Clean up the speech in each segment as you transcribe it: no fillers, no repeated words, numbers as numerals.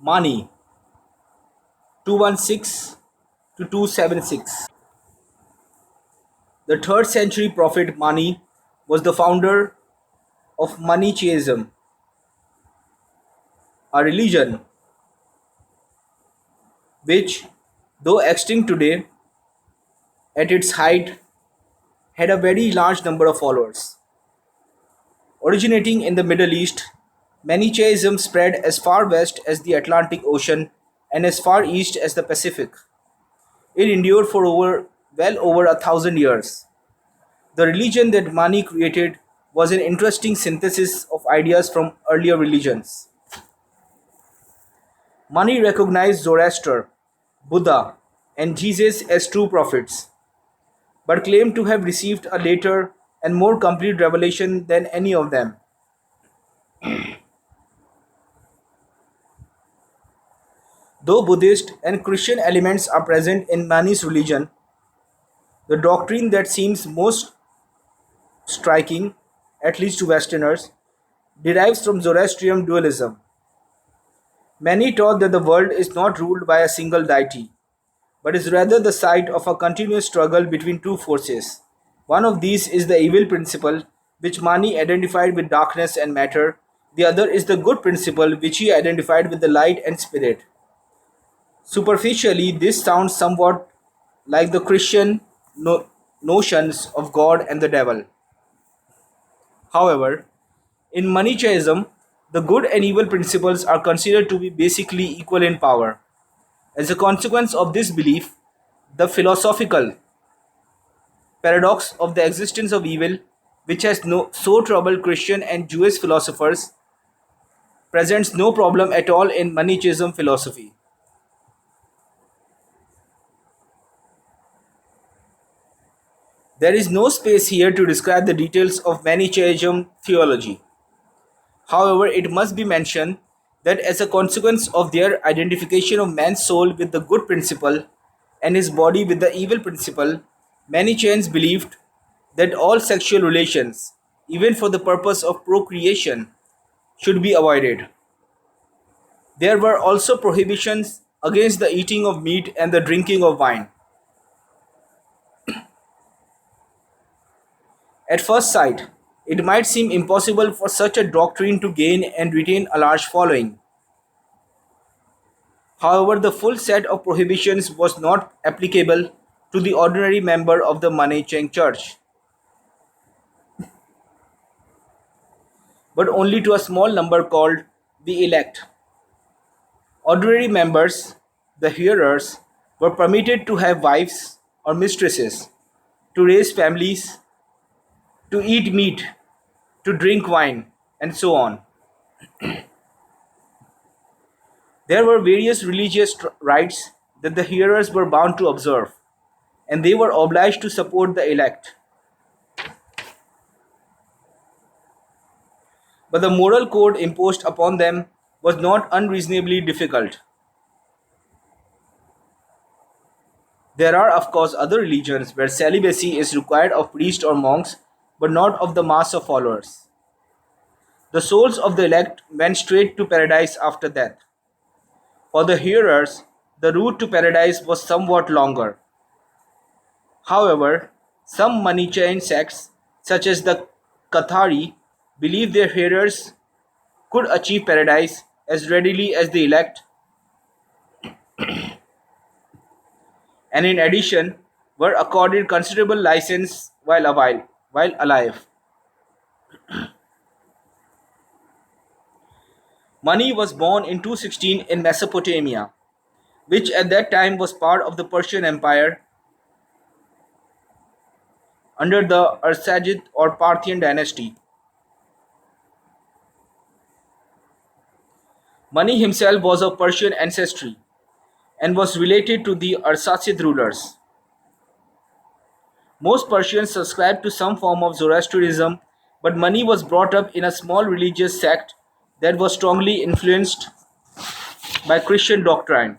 Mani 216 to 276. The 3rd century prophet Mani was the founder of Manichaeism, a religion which, though extinct today, at its height had a very large number of followers. Originating in the Middle East, Manichaeism spread as far west as the Atlantic Ocean and as far east as the Pacific. It endured for well over 1,000 years. The religion that Mani created was an interesting synthesis of ideas from earlier religions. Mani recognized Zoroaster, Buddha, and Jesus as true prophets, but claimed to have received a later and more complete revelation than any of them. Though Buddhist and Christian elements are present in Mani's religion, the doctrine that seems most striking, at least to Westerners, derives from Zoroastrian dualism. Many taught that the world is not ruled by a single deity, but is rather the site of a continuous struggle between two forces. One of these is the evil principle, which Mani identified with darkness and matter. The other is the good principle, which he identified with the light and spirit. Superficially, this sounds somewhat like the Christian notions of God and the devil. However, in Manichaeism, the good and evil principles are considered to be basically equal in power. As a consequence of this belief, the philosophical paradox of the existence of evil, which has so troubled Christian and Jewish philosophers, presents no problem at all in Manichaeism philosophy. There is no space here to describe the details of Manichaeism theology. However, it must be mentioned that as a consequence of their identification of man's soul with the good principle and his body with the evil principle, Manichaeans believed that all sexual relations, even for the purpose of procreation, should be avoided. There were also prohibitions against the eating of meat and the drinking of wine. At first sight, it might seem impossible for such a doctrine to gain and retain a large following. However, the full set of prohibitions was not applicable to the ordinary member of the Manichaean Church, but only to a small number called the elect. Ordinary members, the hearers, were permitted to have wives or mistresses, to raise families, to eat meat, to drink wine, and so on. There were various religious rites that the hearers were bound to observe, and they were obliged to support the elect. But the moral code imposed upon them was not unreasonably difficult. There are, of course, other religions where celibacy is required of priests or monks, but not of the mass of followers. The souls of the elect went straight to paradise after death. For the hearers, the route to paradise was somewhat longer. However, some Manichaean sects, such as the Cathari, believe their hearers could achieve paradise as readily as the elect, and in addition were accorded considerable license while alive. Mani was born in 216 in Mesopotamia, which at that time was part of the Persian Empire under the Arsacid or Parthian dynasty. Mani himself was of Persian ancestry and was related to the Arsacid rulers. Most Persians subscribed to some form of Zoroastrianism, but Mani was brought up in a small religious sect that was strongly influenced by Christian doctrine.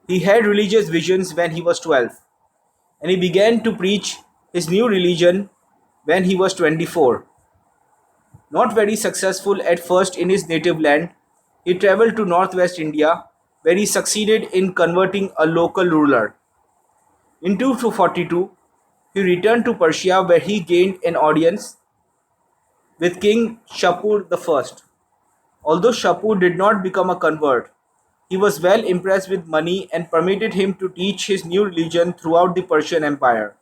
He had religious visions when he was 12, and he began to preach his new religion when he was 24. Not very successful at first in his native land, he traveled to northwest India, where he succeeded in converting a local ruler. In 242, he returned to Persia, where he gained an audience with King Shapur I. Although Shapur did not become a convert, he was well impressed with Mani and permitted him to teach his new religion throughout the Persian Empire.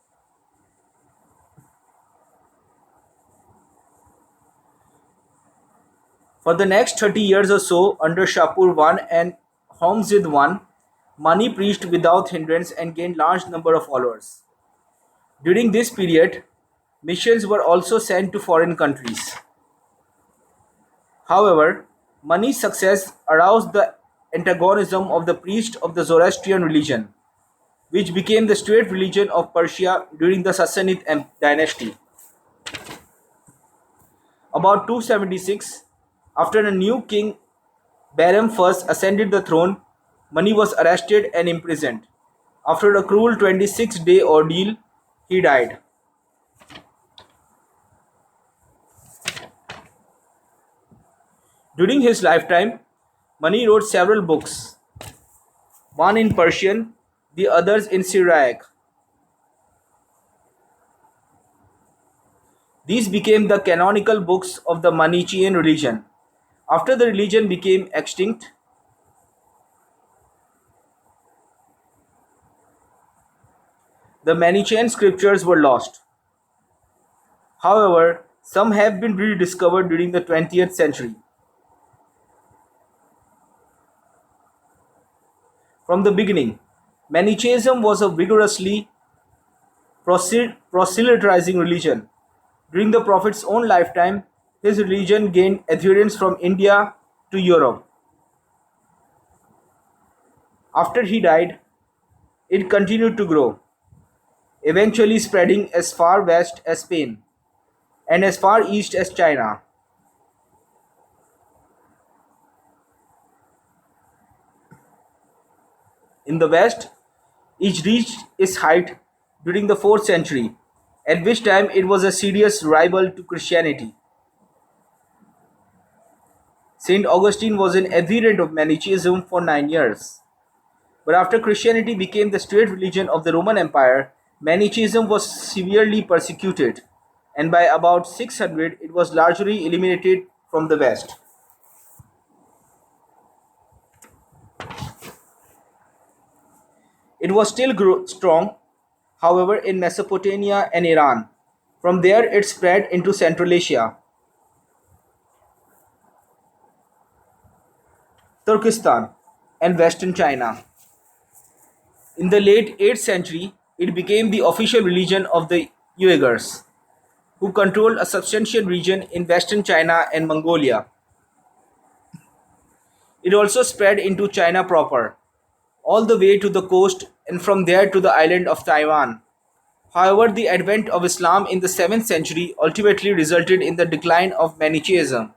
For the next 30 years or so, under Shapur I and Hormizd I, Mani preached without hindrance and gained large number of followers. During this period, missions were also sent to foreign countries. However, Mani's success aroused the antagonism of the priests of the Zoroastrian religion, which became the state religion of Persia during the Sassanid dynasty. About 276, after a new king Bahram I ascended the throne, Mani was arrested and imprisoned. After a cruel 26-day ordeal, he died. During his lifetime, Mani wrote several books, one in Persian, the others in Syriac. These became the canonical books of the Manichaean religion. After the religion became extinct, the Manichaean scriptures were lost. However, some have been rediscovered during the 20th century. From the beginning, Manichaeism was a vigorously proselytizing religion. During the Prophet's own lifetime, his religion gained adherents from India to Europe. After he died, it continued to grow, eventually spreading as far west as Spain and as far east as China. In the west, it reached its height during the 4th century, at which time it was a serious rival to Christianity. Saint Augustine was an adherent of Manichaeism for 9 years. But after Christianity became the state religion of the Roman Empire, Manichaeism was severely persecuted, and by about 600 it was largely eliminated from the West. It was still strong, however, in Mesopotamia and Iran. From there it spread into Central Asia, Turkestan, and Western China. In the late 8th century, it became the official religion of the Uyghurs, who controlled a substantial region in western China and Mongolia. It also spread into China proper, all the way to the coast and from there to the island of Taiwan. However, the advent of Islam in the 7th century ultimately resulted in the decline of Manichaeism.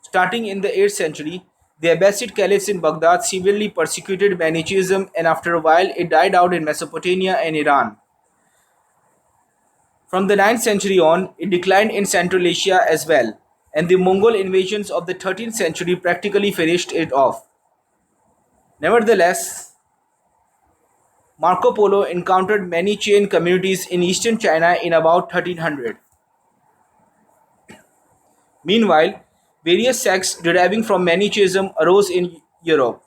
Starting in the 8th century, the Abbasid caliphs in Baghdad severely persecuted Manichaeism, and after a while it died out in Mesopotamia and Iran. From the 9th century on, it declined in Central Asia as well, and the Mongol invasions of the 13th century practically finished it off. Nevertheless, Marco Polo encountered many Manichaean communities in eastern China in about 1300. Meanwhile, various sects deriving from Manichaeism arose in Europe.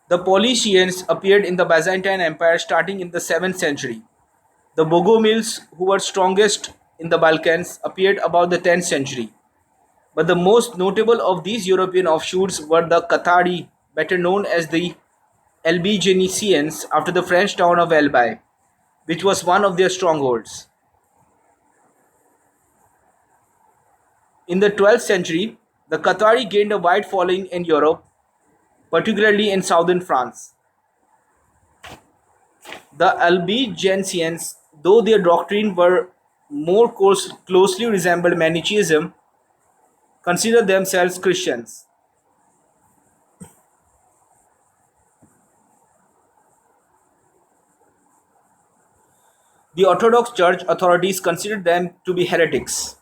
The Paulicians appeared in the Byzantine Empire starting in the 7th century. The Bogomils, who were strongest in the Balkans, appeared about the 10th century. But the most notable of these European offshoots were the Cathari, better known as the Albigensians, after the French town of Albi, which was one of their strongholds. In the 12th century, the Cathari gained a wide following in Europe, particularly in southern France. The Albigensians, though their doctrine were more closely resembled Manichaeism, considered themselves Christians. The Orthodox Church authorities considered them to be heretics.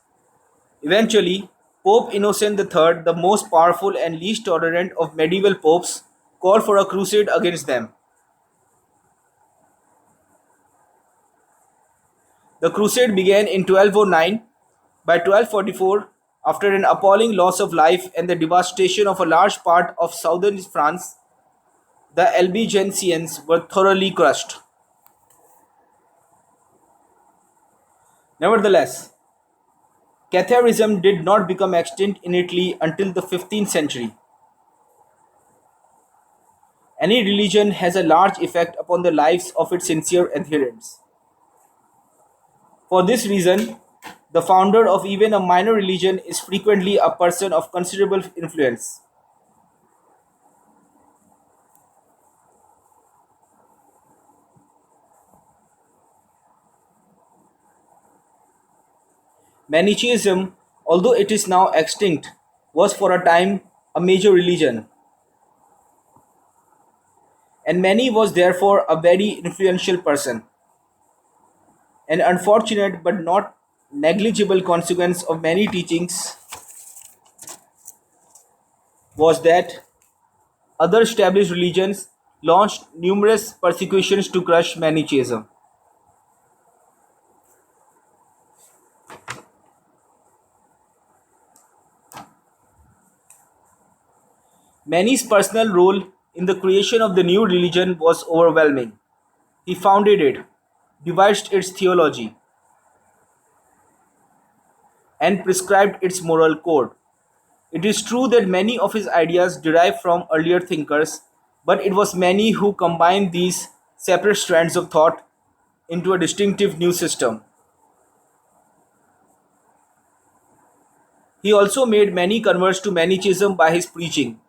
Eventually, Pope Innocent III, the most powerful and least tolerant of medieval popes, called for a crusade against them. The crusade began in 1209. By 1244, after an appalling loss of life and the devastation of a large part of southern France, the Albigensians were thoroughly crushed. Nevertheless, Catharism did not become extinct in Italy until the 15th century. Any religion has a large effect upon the lives of its sincere adherents. For this reason, the founder of even a minor religion is frequently a person of considerable influence. Manichaeism, although it is now extinct, was for a time a major religion, and Mani was therefore a very influential person. An unfortunate but not negligible consequence of many teachings was that other established religions launched numerous persecutions to crush Manichaeism. Mani's personal role in the creation of the new religion was overwhelming. He founded it, devised its theology, and prescribed its moral code. It is true that many of his ideas derived from earlier thinkers, but it was Mani who combined these separate strands of thought into a distinctive new system. He also made many converts to Manichaeism by his preaching,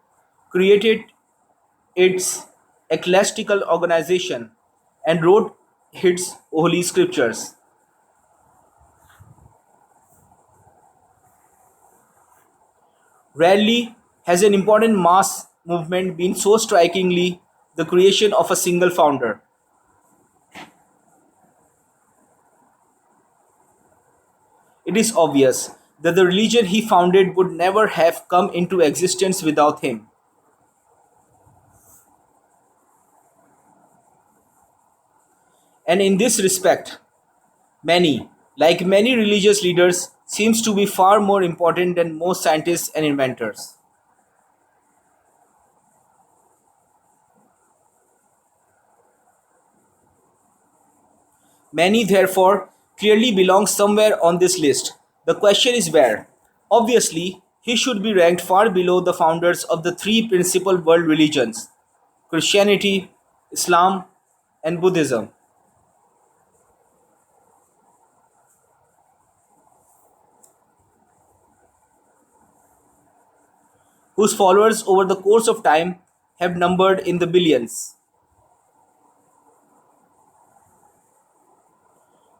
created its ecclesiastical organization, and wrote its holy scriptures. Rarely has an important mass movement been so strikingly the creation of a single founder. It is obvious that the religion he founded would never have come into existence without him. And in this respect, Many, like many religious leaders, seems to be far more important than most scientists and inventors. Many, therefore, clearly belongs somewhere on this list. The question is where. Obviously, he should be ranked far below the founders of the three principal world religions: Christianity, Islam, and Buddhism, whose followers over the course of time have numbered in the billions.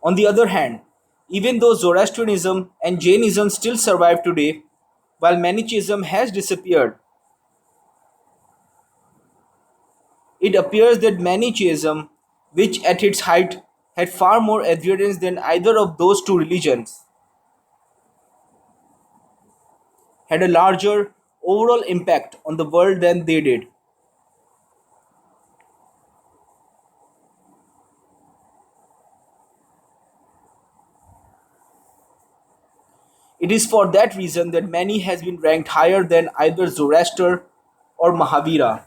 On the other hand, even though Zoroastrianism and Jainism still survive today, while Manichaeism has disappeared, it appears that Manichaeism, which at its height had far more adherents than either of those two religions, had a larger overall impact on the world than they did. It is for that reason that Mani has been ranked higher than either Zoroaster or Mahavira.